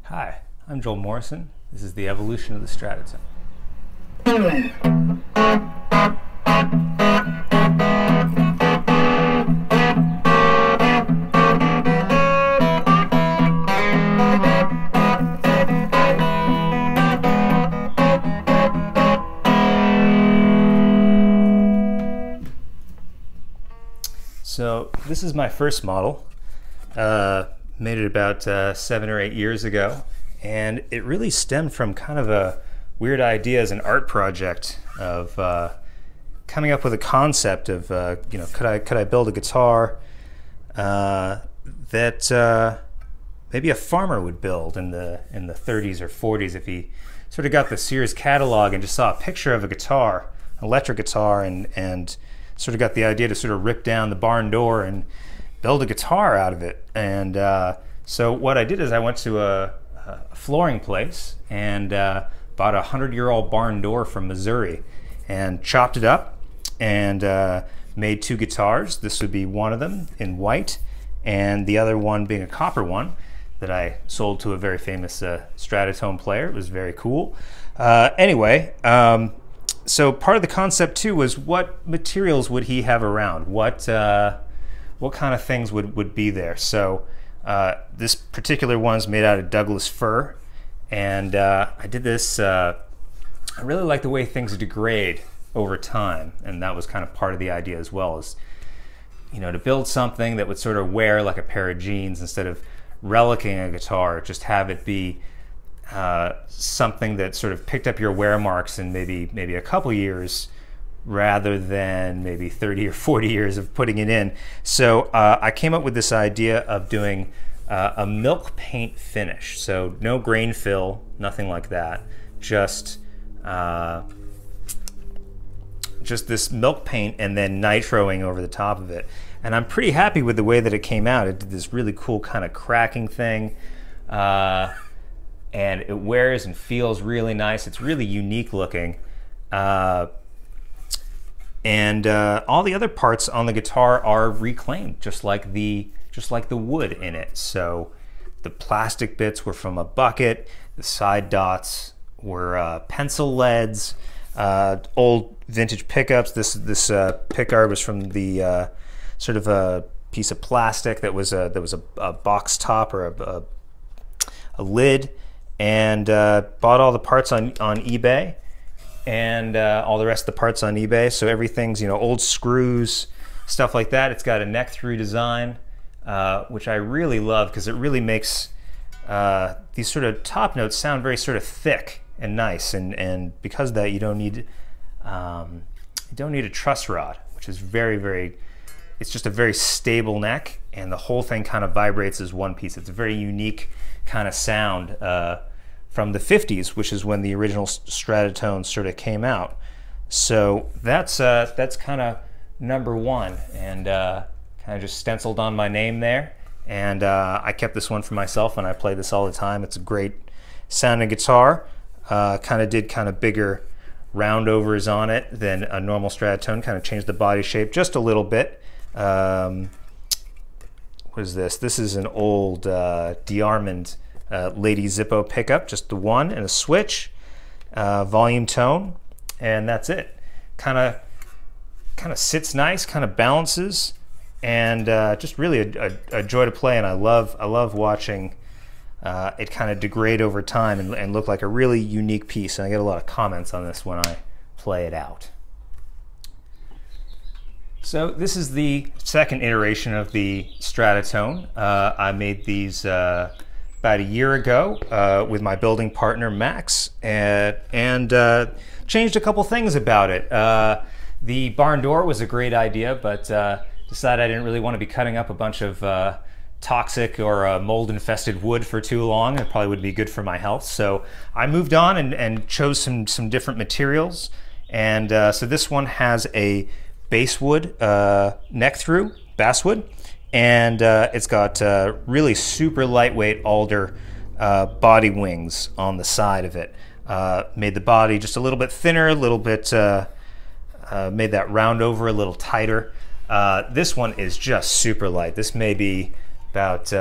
Hi, I'm Joel Morrison. This is the evolution of the Stratotone. So this is my first model. Made it about 7 or 8 years ago, and it really stemmed from kind of a weird idea as an art project of coming up with a concept of could I build a guitar that maybe a farmer would build in the 30s or 40s if he sort of got the Sears catalog and just saw a picture of a guitar, an electric guitar, and sort of got the idea to sort of rip down the barn door and build a guitar out of it. And so what I did is I went to a flooring place and bought a 100-year-old barn door from Missouri and chopped it up and made 2 guitars. This would be one of them in white, and the other one being a copper one that I sold to a very famous Stratotone player. It was very cool. Anyway, so part of the concept too was what materials would he have around? What kind of things would be there? So this particular one's made out of Douglas fir, and I did this, I really like the way things degrade over time, and that was kind of part of the idea as well, is, you know, to build something that would sort of wear like a pair of jeans instead of relicing a guitar, just have it be something that sort of picked up your wear marks in maybe a couple years, rather than maybe 30 or 40 years of putting it in. So I came up with this idea of doing a milk paint finish. So no grain fill, nothing like that. Just this milk paint and then nitroing over the top of it. And I'm pretty happy with the way that it came out. It did this really cool kind of cracking thing. And it wears and feels really nice. It's really unique looking. And all the other parts on the guitar are reclaimed, just like the wood in it. So the plastic bits were from a bucket. The side dots were pencil leads. Old vintage pickups. This pickguard was from the sort of a piece of plastic that was a box top or a lid, and bought all the parts on eBay. And all the rest of the parts on eBay. So everything's, old screws, stuff like that. It's got a neck through design, which I really love because it really makes these sort of top notes sound very sort of thick and nice. And because of that, you don't need a truss rod, which is very, it's just a very stable neck, and the whole thing kind of vibrates as one piece. It's a very unique kind of sound from the 50s, which is when the original Stratotone sort of came out. So that's kind of number one, and kind of just stenciled on my name there. And I kept this one for myself, and I play this all the time. It's a great sounding guitar. Kind of did bigger roundovers on it than a normal Stratotone. Kind of changed the body shape just a little bit. What is this? This is an old DeArmond Lady Zippo pickup, just the one and a switch, volume tone, and that's it. Kind of sits nice, kind of balances, and just really a joy to play. And I love watching it kind of degrade over time and look like a really unique piece. And I get a lot of comments on this when I play it out. So this is the second iteration of the Stratotone. I made these about a year ago with my building partner Max, and changed a couple things about it. The barn door was a great idea, but decided I didn't really want to be cutting up a bunch of toxic or mold-infested wood for too long. It probably would be good for my health. So I moved on and chose some different materials. And so this one has a basswood neck through, basswood. And it's got really super lightweight alder body wings on the side of it. Made the body just a little bit thinner, a little bit, made that round over a little tighter. This one is just super light. This may be about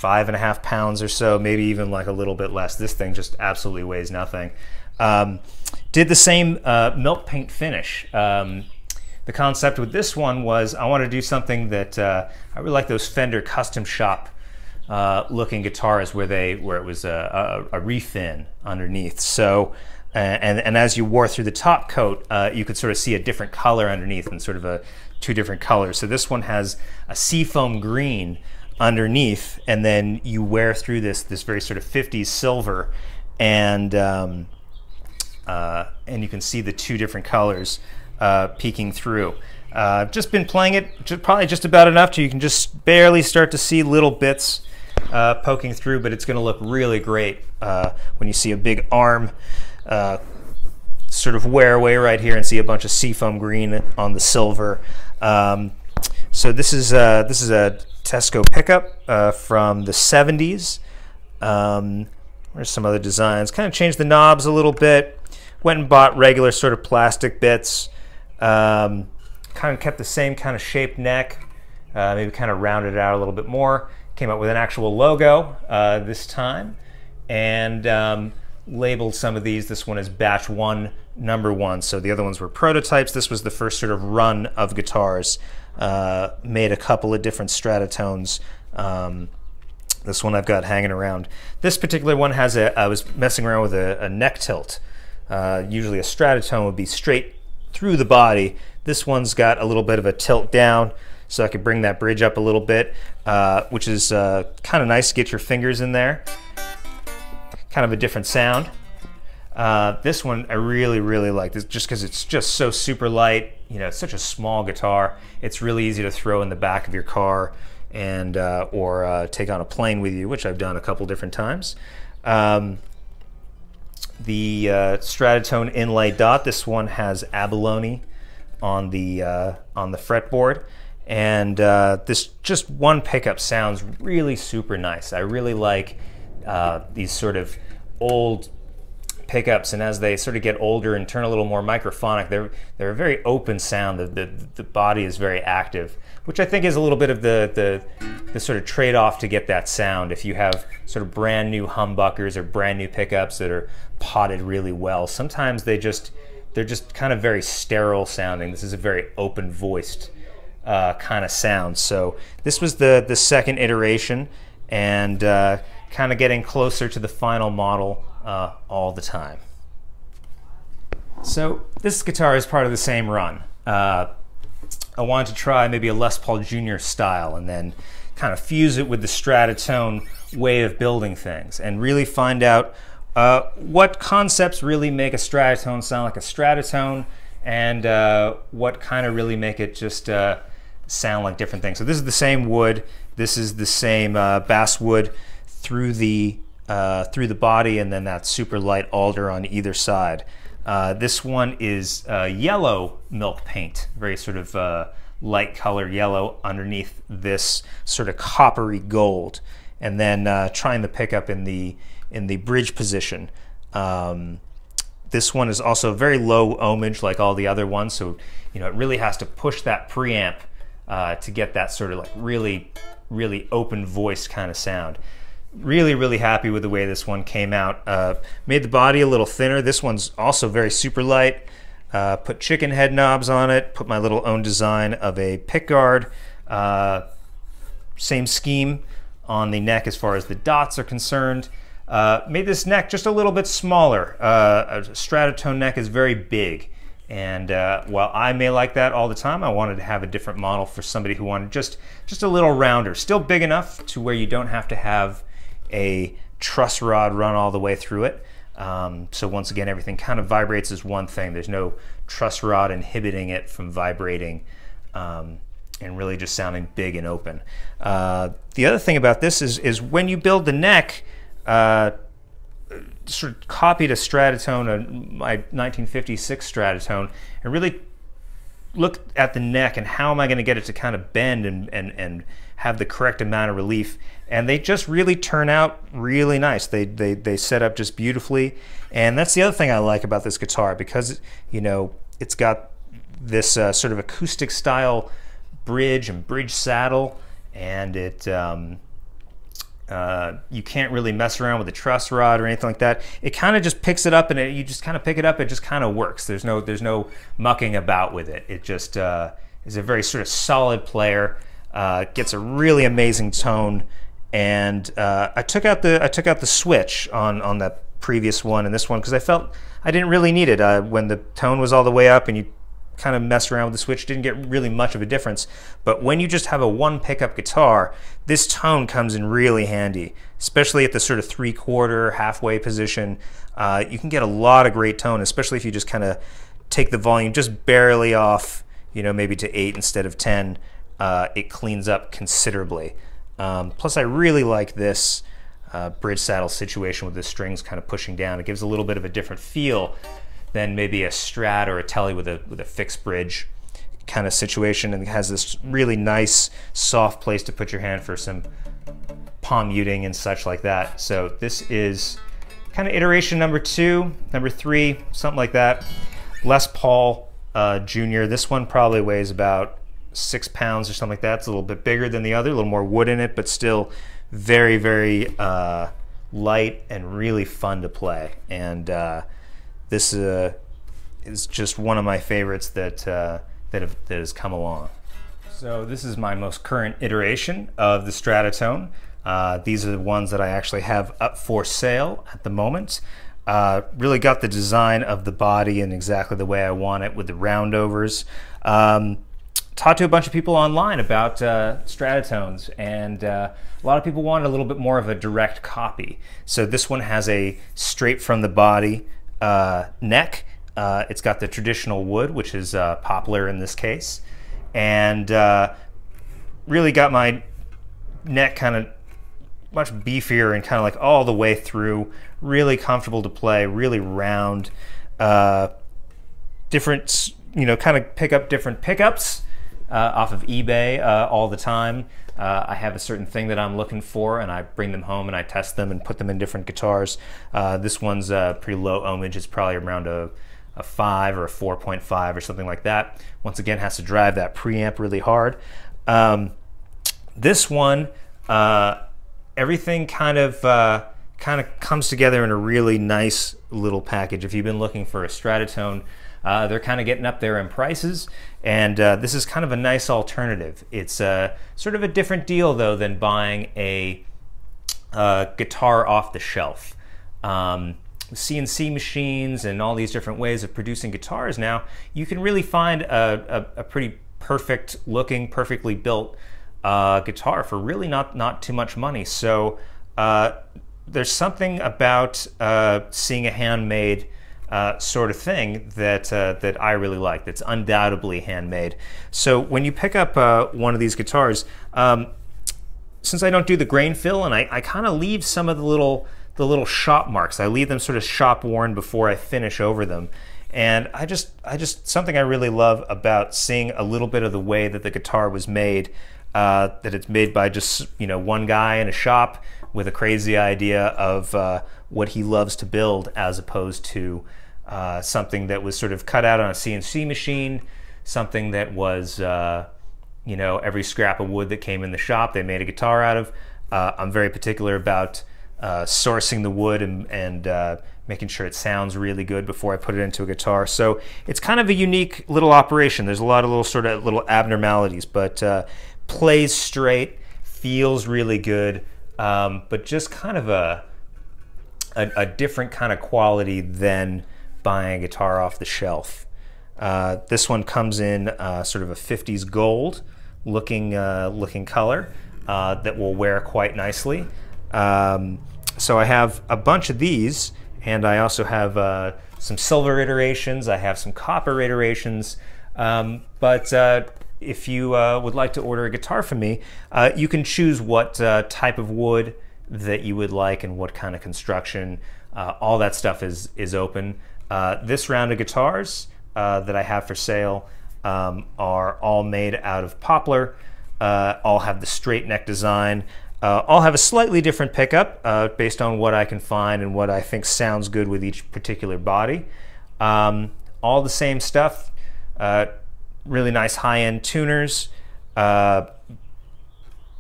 5.5 pounds or so, maybe even like a little bit less. This thing just absolutely weighs nothing. Did the same milk paint finish. The concept with this one was I wanted to do something that I really like those Fender custom shop looking guitars where it was a refin underneath. So and as you wore through the top coat, you could sort of see a different color underneath and sort of two different colors. So this one has a seafoam green underneath, and then you wear through this very sort of 50s silver, and you can see the two different colors peeking through. I've just been playing it probably just about enough to you can just barely start to see little bits poking through, but it's going to look really great when you see a big arm sort of wear away right here and see a bunch of seafoam green on the silver. So this is a Tesco pickup from the 70s. There's some other designs. Kind of changed the knobs a little bit. Went and bought regular sort of plastic bits. Kind of kept the same kind of shaped neck. Maybe kind of rounded it out a little bit more. Came up with an actual logo this time, and labeled some of these. This one is batch 1, number 1. So the other ones were prototypes. This was the first sort of run of guitars. Made a couple of different Stratotones. This one I've got hanging around. This particular one has I was messing around with a neck tilt. Usually a Stratotone would be straight through the body. This one's got a little bit of a tilt down, so I could bring that bridge up a little bit, which is kind of nice to get your fingers in there. Kind of a different sound. This one I really like, this just because it's just so super light. You know, it's such a small guitar. It's really easy to throw in the back of your car and or take on a plane with you, which I've done a couple different times. The Stratotone inlay dot. This one has abalone on the fretboard, and this just one pickup sounds really super nice. I really like these sort of old pickups, and as they sort of get older and turn a little more microphonic, they're a very open sound. The body is very active, which I think is a little bit of the sort of trade-off to get that sound. If you have sort of brand new humbuckers or brand new pickups that are potted really well, sometimes they're just kind of very sterile sounding. This is a very open voiced kind of sound. So this was the second iteration, and kind of getting closer to the final model all the time. So this guitar is part of the same run. I wanted to try maybe a Les Paul Jr. style and then kind of fuse it with the Stratotone way of building things and really find out what concepts really make a Stratotone sound like a Stratotone, and what kind of really make it just sound like different things. So this is the same wood. This is the same bass wood through the body, and then that super light alder on either side. This one is yellow milk paint, very sort of light color yellow underneath this sort of coppery gold, and then trying the pickup in the bridge position. This one is also very low ohmage like all the other ones, so you know it really has to push that preamp to get that sort of like really open voiced kind of sound. Really happy with the way this one came out. Made the body a little thinner. This one's also very super light. Put chicken head knobs on it. Put my little own design of a pick guard. Same scheme on the neck as far as the dots are concerned. Made this neck just a little bit smaller. A Stratotone neck is very big, and while I may like that all the time, I wanted to have a different model for somebody who wanted just a little rounder. Still big enough to where you don't have to have a truss rod run all the way through it. So once again, everything kind of vibrates as one thing. There's no truss rod inhibiting it from vibrating and really just sounding big and open. The other thing about this is when you build the neck, sort of copied a Stratotone, my 1956 Stratotone, and really looked at the neck and how am I going to get it to kind of bend and have the correct amount of relief, and they just really turn out really nice. They set up just beautifully, and that's the other thing I like about this guitar, because you know it's got this sort of acoustic style bridge and bridge saddle, and it You can't really mess around with the truss rod or anything like that. It kind of just picks it up, and you just kind of pick it up. It just kind of works. There's no mucking about with it. It just is a very sort of solid player. Gets a really amazing tone. And I took out the switch on the previous one and this one because I felt I didn't really need it. When the tone was all the way up and you kind of mess around with the switch, didn't get really much of a difference. But when you just have a one pickup guitar, this tone comes in really handy, especially at the sort of 3/4 halfway position. You can get a lot of great tone, especially if you just kind of take the volume just barely off, maybe to 8 instead of 10. It cleans up considerably. Plus I really like this bridge saddle situation with the strings kind of pushing down. It gives a little bit of a different feel than maybe a Strat or a Tele with a fixed bridge kind of situation, and it has this really nice soft place to put your hand for some palm muting and such like that. So this is kind of iteration number 2, number 3, something like that. Les Paul Jr. This one probably weighs about 6 pounds or something like that. It's a little bit bigger than the other, a little more wood in it, but still very, very light and really fun to play. And this is just one of my favorites that has come along. So this is my most current iteration of the Stratotone. These are the ones that I actually have up for sale at the moment. Really got the design of the body in exactly the way I want it with the roundovers. Talked to a bunch of people online about Stratotones, and a lot of people wanted a little bit more of a direct copy. So this one has a straight from the body neck. It's got the traditional wood, which is poplar in this case, and really got my neck kind of much beefier and kind of like all the way through. Really comfortable to play, really round. Different, kind of pick up different pickups off of eBay all the time. I have a certain thing that I'm looking for, and I bring them home and I test them and put them in different guitars. This one's pretty low ohmage. It's probably around a 5 or a 4.5 or something like that. Once again, has to drive that preamp really hard. This one, everything kind of comes together in a really nice little package. If you've been looking for a Stratotone, they're kind of getting up there in prices, and this is kind of a nice alternative. It's sort of a different deal though than buying a guitar off the shelf. CNC machines and all these different ways of producing guitars now, you can really find a pretty perfect looking, perfectly built guitar for really not too much money. So there's something about seeing a handmade sort of thing that I really like, that's undoubtedly handmade. So when you pick up one of these guitars, since I don't do the grain fill, and I kind of leave some of the little shop marks, I leave them sort of shop worn before I finish over them. And I just something I really love about seeing a little bit of the way that the guitar was made, that it's made by just one guy in a shop with a crazy idea of what he loves to build, as opposed to something that was sort of cut out on a CNC machine, something that was every scrap of wood that came in the shop they made a guitar out of. I'm very particular about sourcing the wood and making sure it sounds really good before I put it into a guitar. So it's kind of a unique little operation. There's a lot of little abnormalities, but plays straight, feels really good, but just kind of a different kind of quality than buying a guitar off the shelf. This one comes in sort of a 50s gold looking color that will wear quite nicely. So I have a bunch of these, and I also have some silver iterations. I have some copper iterations. But if you would like to order a guitar from me, you can choose what type of wood that you would like and what kind of construction. All that stuff is open. This round of guitars that I have for sale are all made out of poplar, all have the straight neck design, all have a slightly different pickup based on what I can find and what I think sounds good with each particular body. All the same stuff, really nice high-end tuners, bone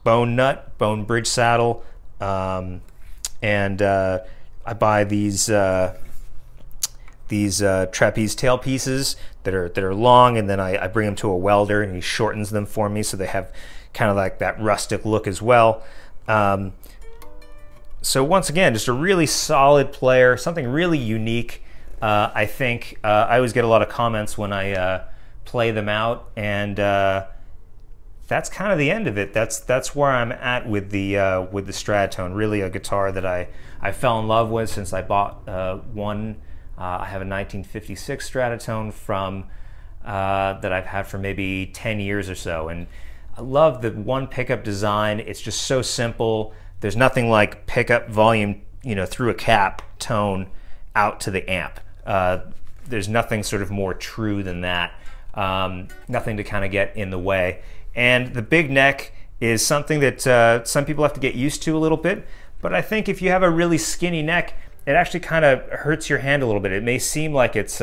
nut, bone bridge saddle, I buy these trapeze tail pieces that are long, and then I bring them to a welder and he shortens them for me so they have kind of like that rustic look as well. So once again, just a really solid player, something really unique. I think I always get a lot of comments when I play them out, and that's kind of the end of it. That's where I'm at with the Stratotone. Really a guitar that I fell in love with since I bought one. I have a 1956 Stratotone from that I've had for maybe 10 years or so, and I love the one pickup design. It's just so simple. There's nothing like pickup volume, through a cap tone out to the amp. There's nothing sort of more true than that. Nothing to kind of get in the way. And the big neck is something that some people have to get used to a little bit, but I think if you have a really skinny neck, it actually kind of hurts your hand a little bit. It may seem like it's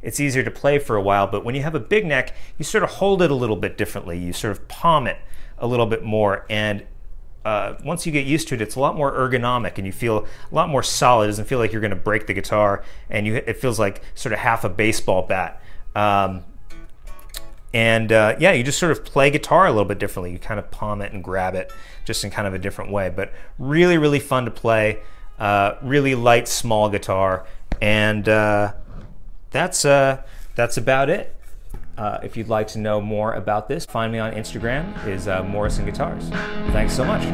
easier to play for a while, but when you have a big neck, you sort of hold it a little bit differently. You sort of palm it a little bit more, and once you get used to it, it's a lot more ergonomic and you feel a lot more solid. It doesn't feel like you're going to break the guitar, and it feels like sort of half a baseball bat. Yeah, you just sort of play guitar a little bit differently. You kind of palm it and grab it just in kind of a different way, but really, really fun to play. Really light, small guitar, and that's about it. If you'd like to know more about this, find me on Instagram, is Morrison Guitars. Thanks so much.